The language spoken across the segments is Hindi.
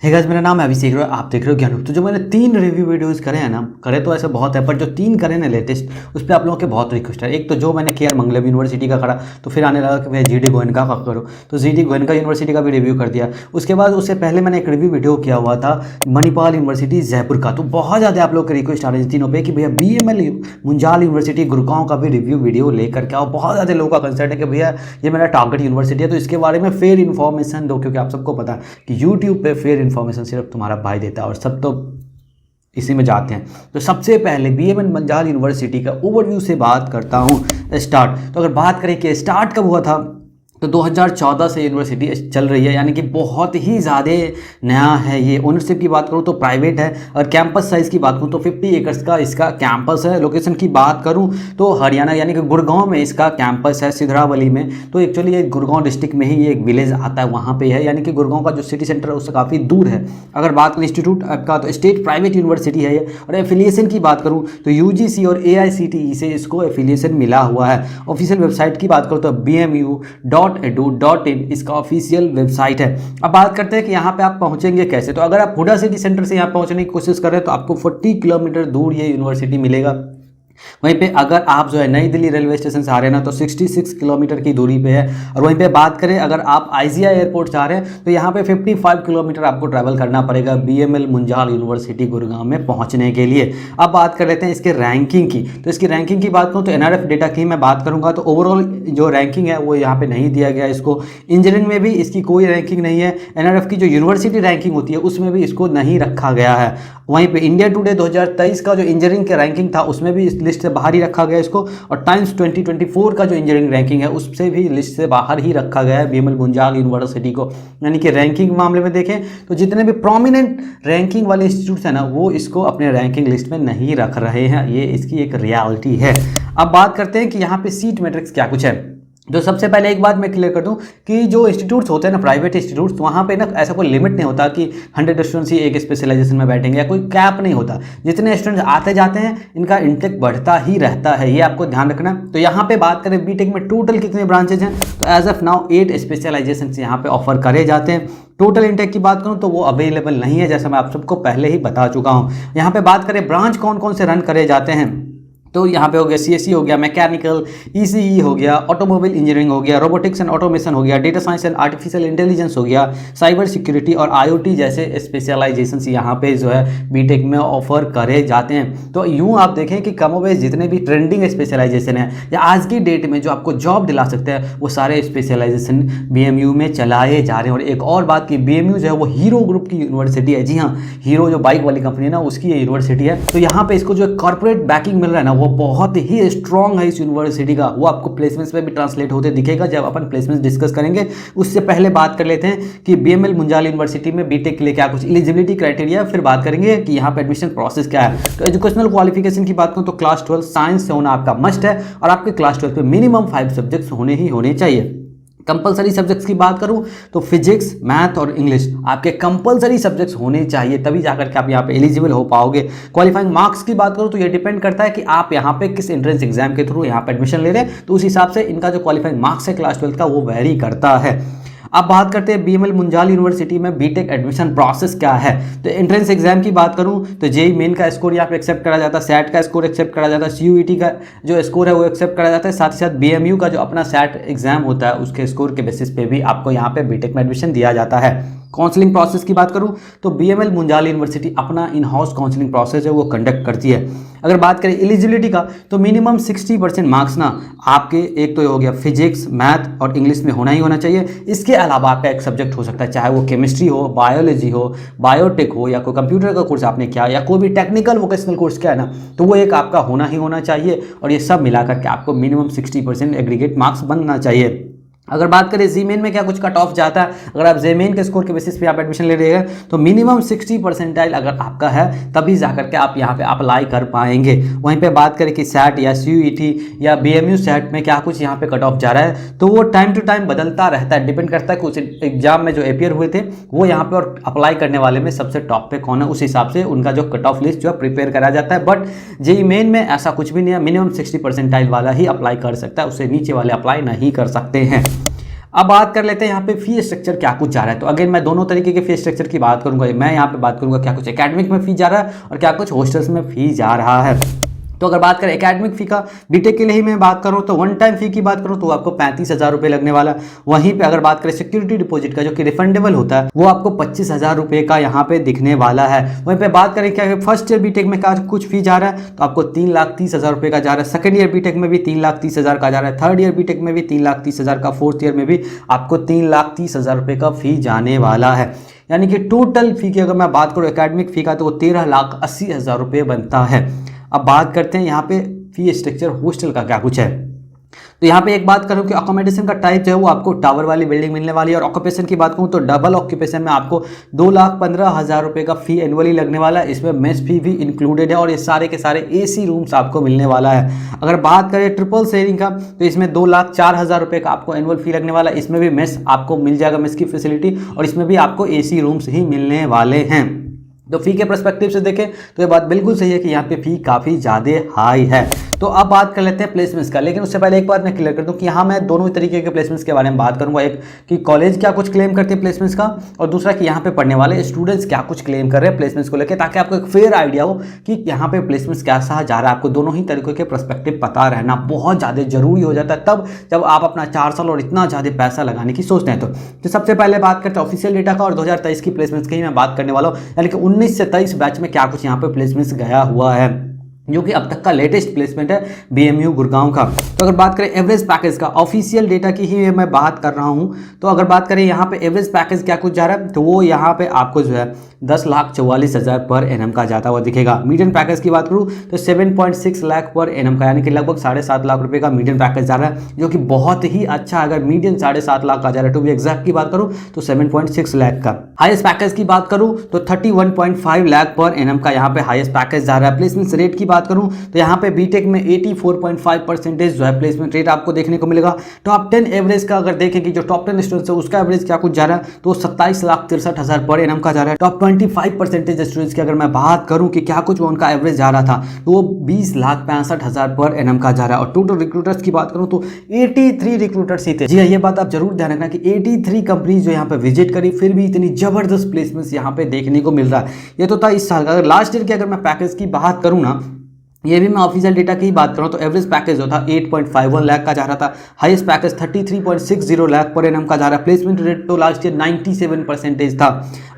हे गाइस, मेरा नाम है अभिषेक और आप देख रहे हो ज्ञान। तो जो मैंने 3 रिव्यू वीडियोस करे हैं ना, करे तो ऐसे बहुत है, पर जो 3 करे ना लेटेस्ट, उस पर आप लोगों के बहुत रिक्वेस्ट है। एक तो जो मैंने किया मंगलम यूनिवर्सिटी का करा, तो फिर आने लगा कि भैया जीडी गोयनका का करो, तो जीडी गोयनका यूनिवर्सिटी का भी रिव्यू कर दिया। उसके बाद उससे पहले मैंने एक रिव्यू वीडियो किया हुआ था मणिपाल यूनिवर्सिटी जयपुर का। तो बहुत ज़्यादा आप लोग के रिक्वेस्ट आ रही थी तीनों पे कि भैया BML मुंजाल यूनिवर्सिटी गुड़गांव का भी रिव्यू वीडियो लेकर के आओ। बहुत ज़्यादा लोगों का कंसर्न है कि भैया ये मेरा टारगेट यूनिवर्सिटी है, तो इसके बारे में फेयर इन्फॉर्मेशन दो, क्योंकि आप सबको पता है कि यूट्यूब पे फेयर इन्फॉर्मेशन सिर्फ तुम्हारा भाई देता है और सब तो इसी में जाते हैं। तो सबसे पहले BML मुंजाल यूनिवर्सिटी का ओवरव्यू से बात करता हूँ स्टार्ट। तो अगर बात करें कि स्टार्ट कब हुआ था, तो 2014 से यूनिवर्सिटी चल रही है, यानी कि बहुत ही ज़्यादा नया है। ये ओनरशिप की बात करूँ तो प्राइवेट है, और कैंपस साइज़ की बात करूँ तो 50 एकर्स का इसका कैंपस है। लोकेशन की बात करूँ तो हरियाणा यानी कि गुड़गांव में इसका कैंपस है, सिधरावली में। तो एक्चुअली ये गुड़गांव डिस्ट्रिक्ट में ही ये एक विलेज आता है, वहाँ पे है, यानी कि गुड़गांव का जो सिटी सेंटर है उससे काफ़ी दूर है। अगर बात करें इंस्टीट्यूट का, तो स्टेट प्राइवेट यूनिवर्सिटी है ये। और एफिलिएशन की बात करूँ तो UGC और AICTE से इसको एफिलिएशन मिला हुआ है। ऑफिशियल वेबसाइट की बात करूँ तो bmu.edu.in इसका ऑफिशियल वेबसाइट है। अब बात करते हैं कि यहाँ पे आप पहुँचेंगे कैसे। तो अगर आप हुडा सिटी सेंटर से यहाँ पहुँचने की कोशिश कर रहे हैं तो आपको 40 किलोमीटर दूर ये यूनिवर्सिटी मिलेगा। वहीं पे अगर आप जो है नई दिल्ली रेलवे स्टेशन से आ रहे हैं ना, तो 66 किलोमीटर की दूरी पे है। और वहीं पे बात करें अगर आप IGI एयरपोर्ट से आ रहे हैं तो यहाँ पे 55 किलोमीटर आपको ट्रैवल करना पड़ेगा BML मुंजाल यूनिवर्सिटी गुड़गांव में पहुँचने के लिए। अब बात कर लेते हैं इसके रैंकिंग की। तो इसकी रैंकिंग की बात करूँ तो NRF डेटा की मैं बात करूँगा तो ओवरऑल जो रैंकिंग है वो यहाँ पर नहीं दिया गया इसको। इंजीनियरिंग में भी इसकी कोई रैंकिंग नहीं है। NRF की जो यूनिवर्सिटी रैंकिंग होती है उसमें भी इसको नहीं रखा गया है। वहीं पे इंडिया टुडे 2023 का जो इंजीनियरिंग का रैंकिंग था उसमें भी इस लिस्ट से बाहर ही रखा गया इसको, और टाइम्स 2024 का जो इंजीनियरिंग रैंकिंग है उससे भी लिस्ट से बाहर ही रखा गया है BML मुंजाल यूनिवर्सिटी को। यानी कि रैंकिंग मामले में देखें तो जितने भी प्रोमिनेंट रैंकिंग वाले इंस्टीट्यूट्स हैं ना, वो इसको अपने रैंकिंग लिस्ट में नहीं रख रहे हैं। ये इसकी एक रियलिटी है। अब बात करते हैं कि यहाँ पे सीट मैट्रिक्स क्या कुछ है। तो सबसे पहले एक बात मैं क्लियर कर दूं कि जो इंस्टीट्यूट्स होते हैं ना, प्राइवेट इंस्टीट्यूट्स, वहाँ पे ना ऐसा कोई लिमिट नहीं होता कि 100 स्टूडेंट्स ही एक स्पेशलाइजेशन में बैठेंगे, या कोई कैप नहीं होता। जितने स्टूडेंट्स आते जाते हैं इनका इंटेक बढ़ता ही रहता है, ये आपको ध्यान रखना। तो यहाँ पे बात करें बीटेक में टोटल कितने ब्रांचेज हैं, तो एज ऑफ नाउ 8 स्पेशलाइजेशन यहाँ पे ऑफर करे जाते हैं। टोटल इंटेक की बात करूँ तो वो अवेलेबल नहीं है, जैसा मैं आप सबको पहले ही बता चुका हूँ। यहाँ पे बात करें ब्रांच कौन कौन से रन करे जाते हैं, तो यहाँ पे हो गया CSE हो गया, मैकेनिकल, ECE हो गया, ऑटोमोबाइल इंजीनियरिंग हो गया, रोबोटिक्स एंड ऑटोमेशन हो गया, data science and artificial intelligence हो गया, साइबर सिक्योरिटी और IoT जैसे स्पेशलाइजेशन यहाँ पे जो है बीटेक में ऑफर करे जाते हैं। तो यूँ आप देखें कि कमोबेश जितने भी ट्रेंडिंग स्पेशलाइजेशन है या आज की डेट में जो आपको जॉब दिला सकते हैं, वो सारे स्पेशलाइजेशन BMU में चलाए जा रहे हैं। और एक और बात की BMU जो है वो हीरो ग्रुप की यूनिवर्सिटी है। जी हाँ, हीरो जो बाइक वाली कंपनी है ना, उसकी ये यूनिवर्सिटी है। तो यहाँ पे इसको जो कॉर्पोरेट बैकिंग मिल रहा है ना, वो बहुत ही स्ट्रॉन्ग है इस यूनिवर्सिटी का। वो आपको प्लेसमेंट्स पे भी ट्रांसलेट होते दिखेगा जब अपन प्लेसमेंट्स डिस्कस करेंगे। उससे पहले बात कर लेते हैं कि BML मुंजाल यूनिवर्सिटी में बीटेक के लिए क्या कुछ एलिजिबिलिटी क्राइटेरिया, फिर बात करेंगे कि यहाँ पे एडमिशन प्रोसेस क्या है। तो एजुकेशनल क्वालिफिकेशन की बात करूँ तो क्लास 12 साइंस से होना आपका मस्ट है, और आपके क्लास 12 पे मिनिमम 5 सब्जेक्ट्स होने ही होने चाहिए। कंपलसरी सब्जेक्ट्स की बात करूं तो फिजिक्स, मैथ और इंग्लिश आपके कंपलसरी सब्जेक्ट्स होने चाहिए, तभी जाकर के आप यहाँ पे एलिजिबल हो पाओगे। क्वालिफाइंग मार्क्स की बात करूं तो ये डिपेंड करता है कि आप यहाँ पे किस एंट्रेंस एग्जाम के थ्रू यहाँ पे एडमिशन ले रहे हैं, तो उस हिसाब से इनका जो क्वालिफाइंग मार्क्स है क्लास 12 का वो वेरी करता है। अब बात करते हैं BML मुंजाल यूनिवर्सिटी में बीटेक एडमिशन प्रोसेस क्या है। तो एंट्रेंस एग्जाम की बात करूं तो JEE मेन का स्कोर यहाँ पे एक्सेप्ट करा जाता है, SAT का स्कोर एक्सेप्ट करा जाता है, CUET का जो स्कोर है वो एक्सेप्ट करा जाता है। साथ ही साथ BMU का जो अपना SAT एग्जाम होता है उसके स्कोर के बेसिस पे भी आपको यहाँ पे बीटेक में एडमिशन दिया जाता है। काउंसलिंग प्रोसेस की बात करूं तो BML मुंजाल यूनिवर्सिटी अपना इन हाउस काउंसलिंग प्रोसेस है वो कंडक्ट करती है। अगर बात करें एलिजिबिलिटी का तो मिनिमम 60% मार्क्स ना आपके, एक तो ये हो गया फिजिक्स, मैथ और इंग्लिश में होना ही होना चाहिए। इसके अलावा आपका एक सब्जेक्ट हो सकता है, चाहे वो केमिस्ट्री हो, बायोलॉजी हो, बायोटेक हो, या कोई कंप्यूटर का कोर्स आपने किया, या कोई भी टेक्निकल वोकेशनल कोर्स किया है ना, तो वो एक आपका होना ही होना चाहिए। और ये सब मिलाकर के आपको मिनिमम 60% एग्रीगेट मार्क्स बनना चाहिए। अगर बात करें जीमेन में क्या कुछ कट ऑफ जाता है, अगर आप जीमेन के स्कोर के बेसिस पे आप एडमिशन ले रहे हैं तो मिनिमम 60 परसेंटाइल अगर आपका है तभी जाकर के आप यहाँ पे अप्लाई कर पाएंगे। वहीं पे बात करें कि SAT या CUET या BMU SAT में क्या कुछ यहाँ पे कट ऑफ जा रहा है, तो वो टाइम टू टाइम बदलता रहता है, डिपेंड करता है कि उस एग्जाम में जो अपियर हुए थे वो यहाँ पे और अप्लाई करने वाले में सबसे टॉप पे कौन है, उस हिसाब से उनका जो कट ऑफ लिस्ट जो है प्रिपेयर करा जाता है। बट JEE मेन में ऐसा कुछ भी नहीं है, मिनिमम 60 परसेंटाइल वाला ही अप्लाई कर सकता है, उससे नीचे वाले अप्लाई नहीं कर सकते हैं। अब बात कर लेते हैं यहाँ पे फी स्ट्रक्चर क्या कुछ जा रहा है। तो अगेन मैं दोनों तरीके के फी स्ट्रक्चर की बात करूंगा। मैं यहाँ पे बात करूंगा क्या कुछ एकेडमिक में फी जा रहा है और क्या कुछ हॉस्टल्स में फी जा रहा है। तो अगर बात करें एकेडमिक फी का, बीटेक के लिए ही मैं बात करूं तो वन टाइम फी की बात करूं तो आपको 35,000 रुपये लगने वाला। वहीं पे अगर बात करें सिक्योरिटी डिपॉजिट का जो कि रिफंडेबल होता है वो आपको 25,000 रुपये का यहाँ पे दिखने वाला है। वहीं पे बात करें क्या फर्स्ट ईयर बीटेक में क्या कुछ फी जा रहा है तो आपको 3,30,000 रुपये का जा रहा है। सेकंड ईयर बीटेक में भी 3,30,000 का जा रहा है। थर्ड ईयर बीटेक में भी 3,30,000 का। फोर्थ ईयर में भी आपको 3,30,000 रुपये का फी जाने वाला है। यानी कि टोटल फी की अगर मैं बात करूँ एकेडमिक फी का तो वो 13,80,000 रुपये बनता है। अब बात करते हैं यहाँ पे फी स्ट्रक्चर हॉस्टल का क्या कुछ है। तो यहाँ पे एक बात करूँ कि अकोमोडेशन का टाइप जो है वो आपको टावर वाली बिल्डिंग मिलने वाली है। और ऑक्यूपेशन की बात करूँ तो डबल ऑक्यूपेशन में आपको 2,15,000 रुपये का फी एनुअली लगने वाला है। इसमें मेस फी भी इंक्लूडेड है और ये सारे के सारे एसी रूम्स आपको मिलने वाला है। अगर बात करें ट्रिपल शेयरिंग का तो इसमें 2,04,000 रुपये का आपको एनुअल फी लगने वाला है। इसमें भी मेस आपको मिल जाएगा, मेस की फैसिलिटी, और इसमें भी आपको एसी रूम्स ही मिलने वाले हैं। तो फी के पर्सपेक्टिव से देखें तो ये बात बिल्कुल सही है कि यहाँ पे फी काफ़ी ज़्यादा हाई है। तो अब बात कर लेते हैं प्लेसमेंट्स का। लेकिन उससे पहले एक बात मैं क्लियर कर दूं कि यहाँ मैं दोनों तरीके के प्लेसमेंट्स के बारे में बात करूंगा। एक कि कॉलेज क्या कुछ क्लेम करते हैं प्लेसमेंट्स का, और दूसरा कि यहाँ पे पढ़ने वाले स्टूडेंट्स क्या कुछ क्लेम कर रहे हैं प्लेसमेंट्स को लेकर, ताकि आपको एक फेयर आइडिया हो कि यहाँ पे प्लेसमेंट्स कैसा जा रहा है। आपको दोनों ही तरीके के पर्सपेक्टिव पता रहना बहुत ज़्यादा जरूरी हो जाता है तब जब आप अपना 4 साल और इतना ज़्यादा पैसा लगाने की सोचते हैं। तो सबसे पहले बात करते हैं ऑफिशियल डेटा का, और 2023 की प्लेसमेंट्स की ही मैं बात करने वाला हूँ। यानी कि 19 से 23 बैच में क्या कुछ यहाँ पे प्लेसमेंट्स गया हुआ है, जो कि अब तक का लेटेस्ट प्लेसमेंट है बीएमयू गुड़गांव का। तो अगर बात करें एवरेज पैकेज का, ऑफिशियल डेटा की ही मैं बात कर रहा हूं, तो अगर बात करें यहाँ पे एवरेज पैकेज क्या कुछ जा रहा है तो वो यहाँ पे आपको जो है 10,44,000 पर एनएम का जाता हुआ दिखेगा। मीडियन पैकेज की बात करूँ तो 7.6 लाख पर एनएम का, यानी कि लगभग 7.5 लाख रुपये का मीडियन पैकेज जा रहा है, जो कि बहुत ही अच्छा। अगर मीडियन 7.5 लाख का जा रहा है, तो भी एग्जैक्ट की बात करूँ तो 7.6 लाख का। हाईएस्ट पैकेज की बात करूँ तो 31.5 लाख पर एनएम का यहाँ पे हाईएस्ट पैकेज जा रहा है। प्लेसमेंट रेट की बात करूं तो यहाँ पे बीटेक में 84.5% जो है प्लेसमेंट रेट आपको देखने को मिलेगा। टॉप 10 एवरेज का अगर देखें कि जो टॉप 10 स्टूडेंट्स है उसका एवरेज क्या कुछ जा रहा है तो 27,63,000 पर एनएम का जा रहा है। टॉप 25% स्टूडेंट्स की अगर मैं बात करूं कि क्या कुछ उनका एवरेज जा रहा था तो वो 20,65,000 पर एनएम का जा रहा है। और टोटल रिक्रूटर्स की बात करूं तो 83 रिक्रूटर्स ही थे। जी हाँ, ये बात आप जरूर ध्यान रखना कि 83 कंपनीज जो यहाँ पे विजिट करी, फिर भी इतनी जबरदस्त प्लेसमेंट्स यहाँ पे देखने को मिल रहा है। ये तो था इस साल का। अगर लास्ट ईयर की अगर मैं पैकेज की बात करूँ ना, ये भी मैं ऑफिशियल डेटा की ही बात करूँ तो एवरेज पैकेज जो था 8.51 लाख का जा रहा था। हाईएस्ट पैकेज 33.60 लाख पर एनएम का जा रहा है। प्लेसमेंट रेट तो लास्ट ईयर 97% था।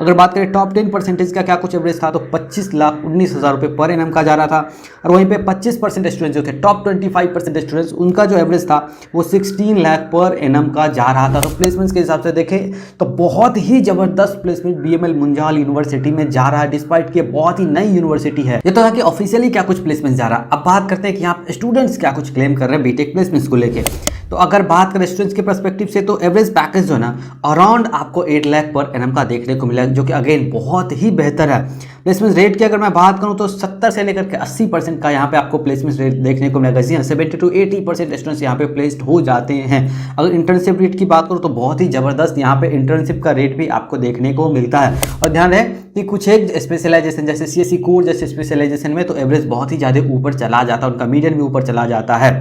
अगर बात करें टॉप 10% का क्या कुछ एवरेज था तो 25,19,000 रुपये पर एनएम का जा रहा था। और वहीं पे 25% स्टूडेंट्स जो थे, टॉप 25% स्टूडेंट्स, उनका जो एवरेज था वो 16 लाख पर एनएम का जा रहा था। तो प्लेसमेंट्स के हिसाब से देखें तो बहुत ही जबरदस्त प्लेसमेंट बीएमएल मुंजाल यूनिवर्सिटी में जा रहा है, डिस्पाइट कि बहुत ही नई यूनिवर्सिटी है। ये तो है कि ऑफिशियली क्या कुछ प्लेसमेंट जा रहा है। अब बात करते हैं कि यहाँ स्टूडेंट्स क्या कुछ क्लेम कर रहे हैं बीटेक प्लेसमेंट्स को लेके। तो अगर बात करें स्टूडेंट्स के पर्सपेक्टिव से तो एवरेज पैकेज जो है ना अराउंड आपको 8 लाख पर एनएम का देखने को मिला, जो कि अगेन बहुत ही बेहतर है। प्लेसमेंट रेट की अगर मैं बात करूं तो 70 से लेकर के 80% का यहाँ पे आपको प्लेसमेंट रेट देखने को मिलेगा। जी हाँ, 70 to 80% स्टूडेंट्स यहाँ पे प्लेस्ड हो जाते हैं। अगर इंटर्नशिप रेट की बात करूँ तो बहुत ही ज़बरदस्त यहाँ पे इंटर्नशिप का रेट भी आपको देखने को मिलता है। और ध्यान रहे कि कुछ एक स्पेशलाइजेशन जैसे सीएससी कोर जैसे स्पेशलाइजेशन में तो एवरेज बहुत ही ज़्यादा ऊपर चला जाता है, उनका मीडियन भी ऊपर चला जाता है।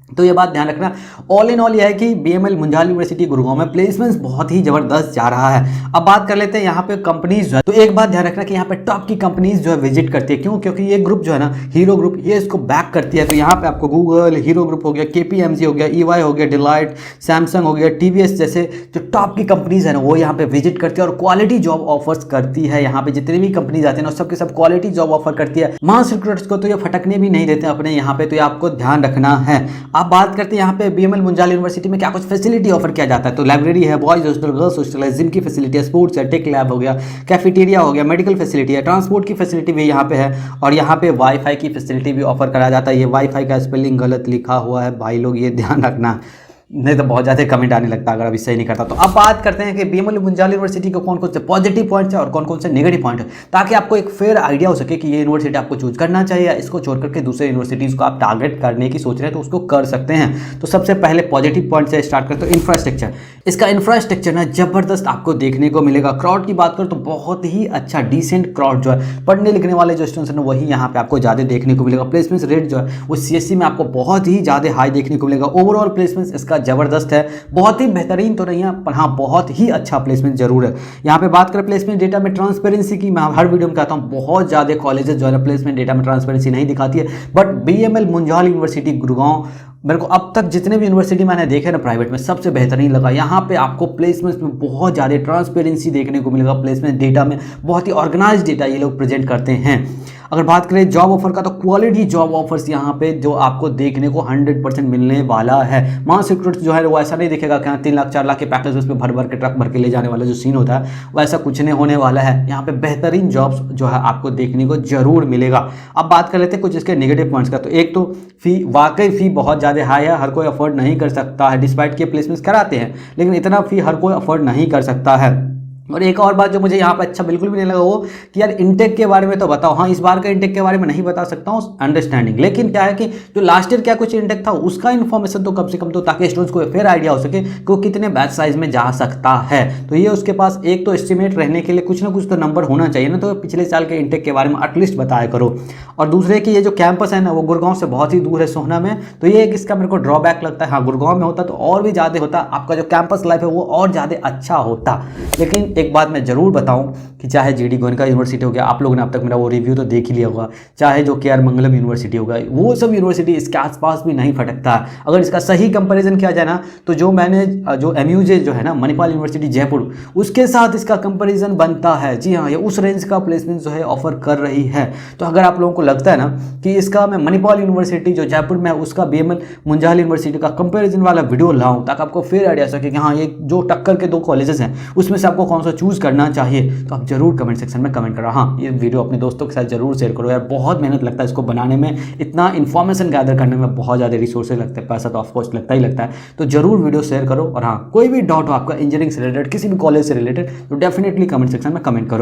तो ये बात ध्यान रखना। ऑल इन ऑल ये है कि बीएमएल मुंजाल यूनिवर्सिटी गुड़गांव में प्लेसमेंट्स बहुत ही जबरदस्त जा रहा है। अब बात कर लेते हैं यहाँ पे कंपनीज जो है, तो एक बात ध्यान रखना कि यहाँ पे टॉप की कंपनीज जो है विजिट करती है। क्यों? क्योंकि ये ग्रुप जो है ना, हीरो ग्रुप, ये इसको बैक करती है। तो यहाँ पे आपको गूगल, हीरो ग्रुप हो गया, केपीएमजी हो गया, ईवाई हो गया, डिलाइट, सैमसंग हो गया, टीवीएस जैसे जो टॉप की कंपनीज है ना वो यहाँ पे विजिट करती है और क्वालिटी जॉब ऑफर्स करती है। यहाँ पे जितनी भी कंपनीज आती है ना सबके सब क्वालिटी जॉब ऑफर करती है। मास रिक्रूटर्स को तो ये फटकने भी नहीं देते अपने यहाँ पे, तो ये आपको ध्यान रखना है। आप बात करते हैं यहाँ पे बीएमएल मुंजाल यूनिवर्सिटी में क्या कुछ फैसिलिटी ऑफर किया जाता है। तो लाइब्रेरी है, बॉयज हॉस्टल, गर्ल्स हॉस्टल है, जिम की फैसिलिटी है, स्पोर्ट्स है, टेक लैब हो गया, कैफेटेरिया हो गया, मेडिकल फैसिलिटी है, ट्रांसपोर्ट की फैसिलिटी भी यहाँ पे है। और यहाँ पे वाईफाई की फैसिलिटी भी ऑफर कराया जाता है। ये वाईफाई का स्पेलिंग गलत लिखा हुआ है भाई लोग, ये ध्यान रखना, नहीं तो बहुत ज़्यादा कमेंट आने लगता अगर अभी सही नहीं करता। तो अब बात करते हैं कि बीएमएल मुंजाल यूनिवर्सिटी के कौन कौन से पॉजिटिव पॉइंट्स है और कौन कौन से नेगेटिव पॉइंट है, ताकि आपको एक फेयर आइडिया हो सके कि ये यूनिवर्सिटी आपको चूज करना चाहिए या इसको छोड़ करके दूसरे यूनिवर्सिटीज़ को आप टारगेट करने की सोच रहे हैं तो उसको कर सकते हैं। तो सबसे पहले पॉजिटिव पॉइंट से स्टार्ट करते हैं। इंफ्रास्ट्रक्चर, इसका इंफ्रास्ट्रक्चर ना जबरदस्त आपको देखने को मिलेगा। क्राउड की बात करें तो बहुत ही अच्छा डिसेंट क्राउड जो है, पढ़ने लिखने वाले जो स्टूडेंट्स हैं वही यहाँ पे आपको ज़्यादा देखने को मिलेगा। प्लेसमेंट रेट जो है वो सीएससी में आपको बहुत ही ज़्यादा हाई देखने को मिलेगा। ओवरऑल प्लेसमेंट इसका ज़बरदस्त है, बहुत ही बेहतरीन तो नहीं है पर हाँ बहुत ही अच्छा प्लेसमेंट जरूर है। यहाँ पे बात करें प्लेसमेंट डेटा में ट्रांसपेरेंसी की, मैं हर वीडियो में कहता हूँ बहुत ज़्यादा कॉलेजेस जो है प्लेसमेंट डेटा में ट्रांसपेरेंसी नहीं दिखाती है, but BML Munjal university Gurgaon मेरे को अब तक जितने भी यूनिवर्सिटी मैंने देखे ना प्राइवेट में सबसे बेहतरीन लगा। यहाँ पे आपको प्लेसमेंट्स में बहुत ज़्यादा ट्रांसपेरेंसी देखने को मिलेगा, प्लेसमेंट डेटा में बहुत ही ऑर्गेनाइज डेटा ये लोग प्रेजेंट करते हैं। अगर बात करें जॉब ऑफर का तो क्वालिटी जॉब ऑफर्स यहाँ पे जो आपको देखने को 100% मिलने वाला है। मास रिक्रूट जो है वो ऐसा नहीं दिखेगा कि 3 लाख 4 लाख के पैकेज उस पर भर भर के ट्रक भर के ले जाने वाला जो सीन होता है वैसा कुछ नहीं होने वाला है। यहाँ पे बेहतरीन जॉब्स जो है आपको देखने को जरूर मिलेगा। अब बात कर लेते हैं कुछ इसके नेगेटिव पॉइंट्स का। तो एक तो फी, वाकई फी बहुत ज़्यादा हाई है, हर कोई अफोर्ड नहीं कर सकता है। डिस्पाइट के प्लेसमेंट्स कराते हैं लेकिन इतना फी हर कोई अफोर्ड नहीं कर सकता है। और एक और बात जो मुझे यहाँ पे अच्छा बिल्कुल भी नहीं लगा वो कि यार इंटेक के बारे में तो बताओ। हाँ, इस बार का इंटेक के बारे में नहीं बता सकता हूँ अंडरस्टैंडिंग, लेकिन क्या है कि जो लास्ट ईयर क्या कुछ इंटेक था उसका इन्फॉर्मेशन तो कम से कम तो ताकि स्टूडेंट्स को फिर आइडिया हो सके कि वो कितने बैच साइज में जा सकता है। तो ये उसके पास एक तो एस्टिमेट रहने के लिए कुछ ना कुछ तो नंबर होना चाहिए ना, तो पिछले साल के इंटेक के बारे में एटलीस्ट बताया करो। और दूसरे कि ये जो कैंपस है ना वो गुड़गांव से बहुत ही दूर है, सोहना में, तो ये एक इसका मेरे को ड्रॉबैक लगता है। हाँ, गुड़गांव में होता तो और भी ज़्यादा होता, आपका जो कैंपस लाइफ है वो और ज़्यादा अच्छा होता। लेकिन एक बात मैं जरूर बताऊं कि चाहे GD गोयनका यूनिवर्सिटी हो गया, आप लोगों ने अब तक मेरा वो रिव्यू तो देख ही लिया होगा, चाहे जो KR मंगलम यूनिवर्सिटी होगा, वो सब यूनिवर्सिटी इसके आसपास भी नहीं फटकता। अगर इसका सही कंपैरिजन किया जाए ना तो जो MUJ जो है ना मणिपाल यूनिवर्सिटी जयपुर, उसके साथ इसका कंपैरिजन बनता है। जी हाँ, ये उस रेंज का प्लेसमेंट जो है ऑफर कर रही है। तो अगर आप लोगों को लगता है ना कि इसका मैं मणिपाल यूनिवर्सिटी जो जयपुर में है उसका BML मुंजाल यूनिवर्सिटी का कंपेरिजन वाला वीडियो लाऊं ताकि आपको फिर आइडिया सके कि हाँ ये जो टक्कर के 2 कॉलेजेस हैं उसमें से आपको कौन सा चूज करना चाहिए, तो आप जरूर कमेंट सेक्शन में कमेंट करो। हाँ, ये वीडियो अपने दोस्तों के साथ जरूर शेयर करो यार, बहुत मेहनत लगता है इसको बनाने में, इतना इन्फॉर्मेशन गैदर करने में बहुत ज़्यादा रिसोर्सेज लगते हैं, पैसा तो ऑफकोर्स लगता ही लगता है। तो जरूर वीडियो शेयर करो। और हाँ, कोई भी डाउट हो आपका इंजीनियरिंग से रिलेटेड, किसी भी कॉलेज से रिलेटेड, तो डेफिनेटली कमेंट सेक्शन में कमेंट करो।